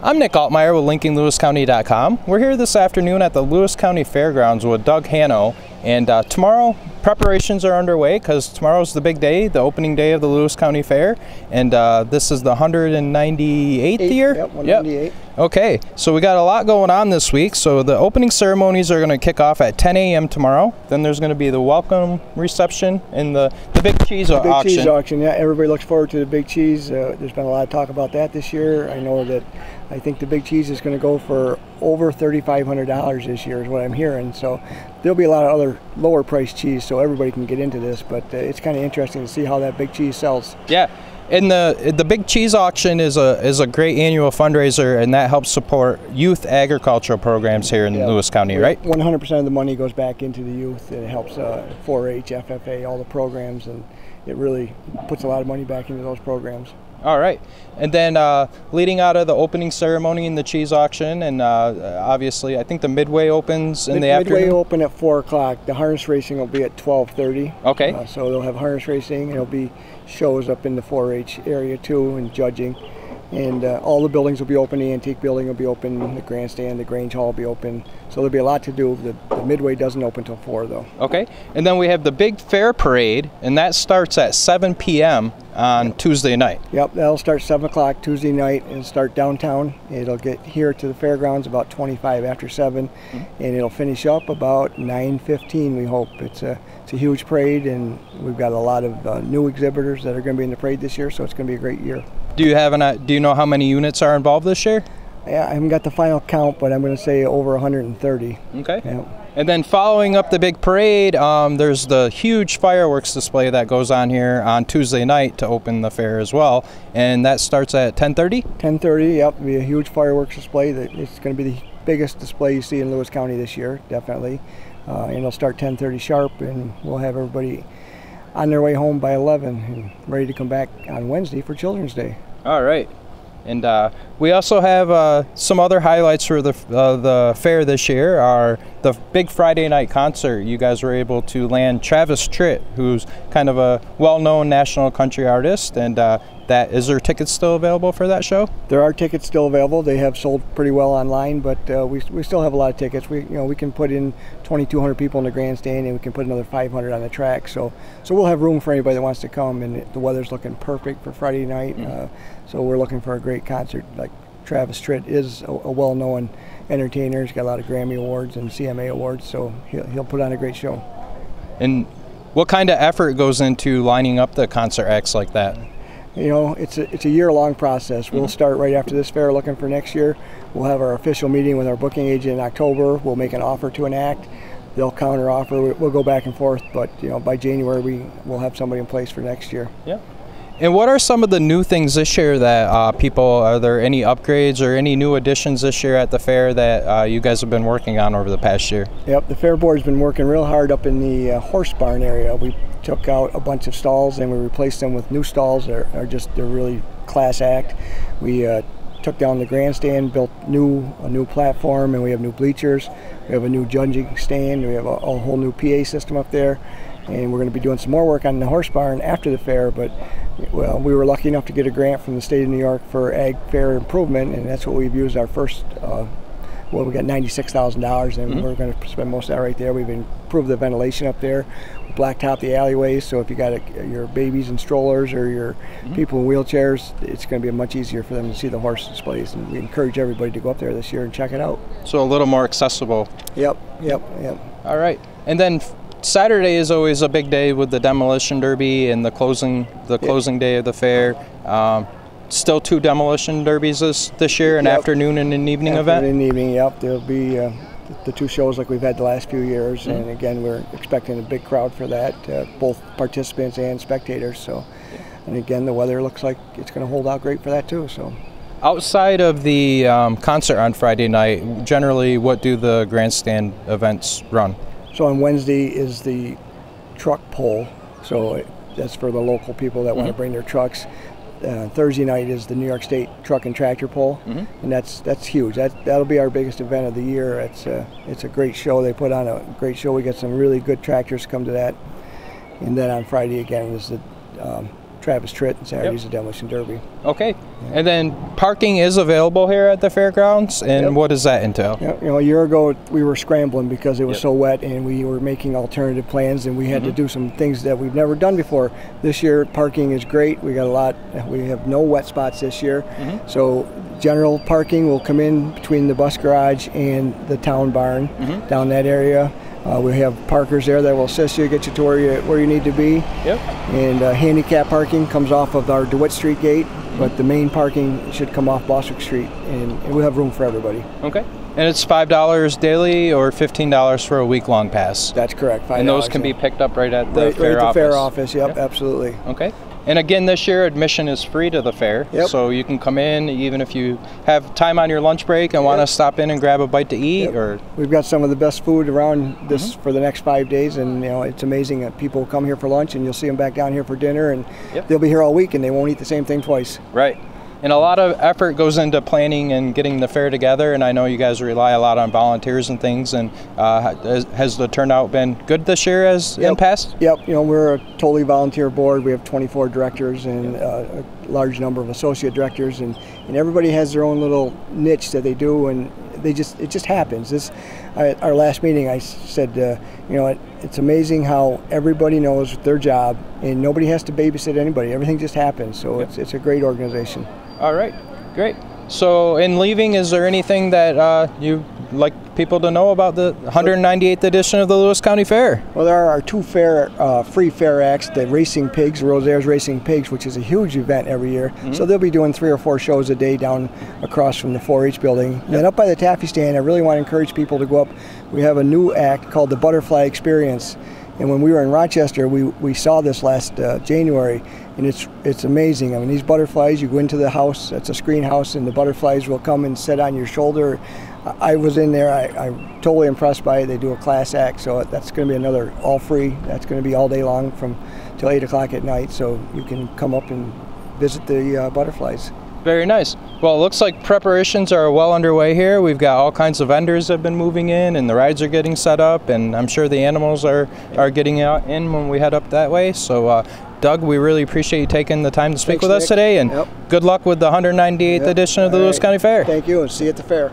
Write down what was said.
I'm Nick Altmeyer with linkinglewiscounty.com. We're here this afternoon at the Lewis County Fairgrounds with Doug Hanno, and tomorrow preparations are underway because tomorrow's the big day, the opening day of the Lewis County Fair, and this is the 198th year? Yep, 198. Yep. Okay, so we got a lot going on this week. So the opening ceremonies are going to kick off at 10 a.m. tomorrow. Then there's going to be the welcome reception and the big cheese auction. The big cheese auction, yeah. Everybody looks forward to the big cheese. There's been a lot of talk about that this year. I think the big cheese is going to go for over $3,500 this year is what I'm hearing. So there'll be a lot of other lower priced cheese so everybody can get into this, but it's kind of interesting to see how that big cheese sells. Yeah. And the big cheese auction is a great annual fundraiser, and that helps support youth agricultural programs here in Lewis County, right? 100% of the money goes back into the youth. It helps 4-H, FFA, all the programs, and it really puts a lot of money back into those programs. All right. And then leading out of the opening ceremony and the cheese auction, and obviously I think the midway opens in the afternoon. Midway open at 4 o'clock. The harness racing will be at 12:30. Okay. So they'll have harness racing. There'll be shows up in the 4-H area too, and judging. And all the buildings will be open. The antique building will be open. The grandstand, the Grange Hall will be open. So there'll be a lot to do. The midway doesn't open until 4 though. Okay. And then we have the big fair parade, and that starts at 7 p.m. on Tuesday night. Yep, that'll start 7 o'clock Tuesday night and start downtown. It'll get here to the fairgrounds about 25 after 7, and it'll finish up about 9:15. We hope. It's a huge parade, and we've got a lot of new exhibitors that are going to be in the parade this year. So it's going to be a great year. Do you know how many units are involved this year? Yeah, I haven't got the final count, but I'm going to say over 130. Okay. Yeah. And then following up the big parade, there's the huge fireworks display that goes on here on Tuesday night to open the fair as well, and that starts at 10:30? 10:30, yep. It'll be a huge fireworks display. It's going to be the biggest display you see in Lewis County this year, definitely. And it'll start 10:30 sharp, and we'll have everybody on their way home by 11 and ready to come back on Wednesday for Children's Day. All right. And we also have some other highlights for the fair this year. Are the big Friday night concert. You guys were able to land Travis Tritt, who's kind of a well-known national country artist, and is there tickets still available for that show? There are tickets still available. They have sold pretty well online, but we still have a lot of tickets. We can put in 2,200 people in the grandstand, and we can put another 500 on the track. So we'll have room for anybody that wants to come, and the weather's looking perfect for Friday night. So we're looking for a great concert. Like Travis Tritt is a well-known entertainer. He's got a lot of Grammy Awards and CMA Awards, so he'll put on a great show. And what kind of effort goes into lining up the concert acts like that? It's a year-long process. We'll start right after this fair looking for next year. We'll have our official meeting with our booking agent in October. We'll make an offer to an act. They'll counter offer. We'll go back and forth, but by January we'll have somebody in place for next year. Yeah. And what are some of the new things this year that are there any upgrades or any new additions this year at the fair that you guys have been working on over the past year? Yep, the fair board's been working real hard up in the horse barn area. We took out a bunch of stalls and we replaced them with new stalls. They're really class act. We took down the grandstand, built a new platform, and we have new bleachers. We have a new judging stand. We have a whole new PA system up there, and we're going to be doing some more work on the horse barn after the fair. But well, we were lucky enough to get a grant from the state of New York for ag fair improvement, and that's what we've used our first. We got $96,000, and we're going to spend most of that right there. We've improved the ventilation up there, blacktop the alleyways, so if you got your babies in strollers or your people in wheelchairs, it's going to be much easier for them to see the horse displays, and we encourage everybody to go up there this year and check it out. So a little more accessible. Yep. All right. And then Saturday is always a big day with the Demolition Derby and the closing day of the fair. Still 2 Demolition Derbies this year, an afternoon and an evening event? Afternoon and evening, yep. There'll be the 2 shows like we've had the last few years, and again, we're expecting a big crowd for that, both participants and spectators. So, and again, the weather looks like it's going to hold out great for that too. So, outside of the concert on Friday night, generally, what do the grandstand events run? So on Wednesday is the truck pull. So that's for the local people that want to bring their trucks. Thursday night is the New York State Truck and Tractor Pull, and that's huge. That'll be our biggest event of the year. It's a great show. They put on a great show. We get some really good tractors come to that. And then on Friday again is the Travis Tritt, and Saturday's the Demolition Derby. Okay. And then parking is available here at the fairgrounds, and what does that entail? You know, a year ago we were scrambling because it was so wet, and we were making alternative plans, and we had to do some things that we've never done before. This year parking is great. We got a lot. We have no wet spots this year, so general parking will come in between the bus garage and the town barn down that area. We have parkers there that will assist you, get you to where you need to be. And handicap parking comes off of our DeWitt Street gate, but the main parking should come off Bostwick Street, and we'll have room for everybody. Okay. And it's $5 daily or $15 for a week-long pass? That's correct. $5. And those can be picked up right at the fair office? Fair office, yep, absolutely. Okay. And again, this year admission is free to the fair, so you can come in even if you have time on your lunch break and want to stop in and grab a bite to eat. Or we've got some of the best food around this for the next 5 days, and you know, it's amazing that people come here for lunch and you'll see them back down here for dinner, and they'll be here all week and they won't eat the same thing twice. Right. And a lot of effort goes into planning and getting the fair together, and I know you guys rely a lot on volunteers and things, and has the turnout been good this year as in past? Yep, you know, we're a totally volunteer board. We have 24 directors and a large number of associate directors, and everybody has their own little niche that they do, and it just happens. Our last meeting I said, you know, it's amazing how everybody knows their job and nobody has to babysit anybody. Everything just happens, so it's a great organization. All right, great. So in leaving, is there anything that you like people to know about the 198th edition of the Lewis County Fair? Well, there are two free fair acts, the Racing Pigs, Rosaire's Racing Pigs, which is a huge event every year. So they'll be doing 3 or 4 shows a day down across from the 4-H building. And then up by the taffy stand, I really want to encourage people to go up. We have a new act called the Butterfly Experience. And when we were in Rochester, we saw this last January, and it's amazing. I mean, these butterflies, you go into the house, it's a screen house, and the butterflies will come and sit on your shoulder. I was in there, I'm totally impressed by it. They do a class act, so that's going to be another all free. That's going to be all day long from till 8 o'clock at night, so you can come up and visit the butterflies. Very nice. Well, it looks like preparations are well underway here. We've got all kinds of vendors that have been moving in, and the rides are getting set up, and I'm sure the animals are getting out in when we head up that way. So, Doug, we really appreciate you taking the time to speak with us today, and good luck with the 198th edition of the Lewis County Fair. Thank you, and see you at the fair.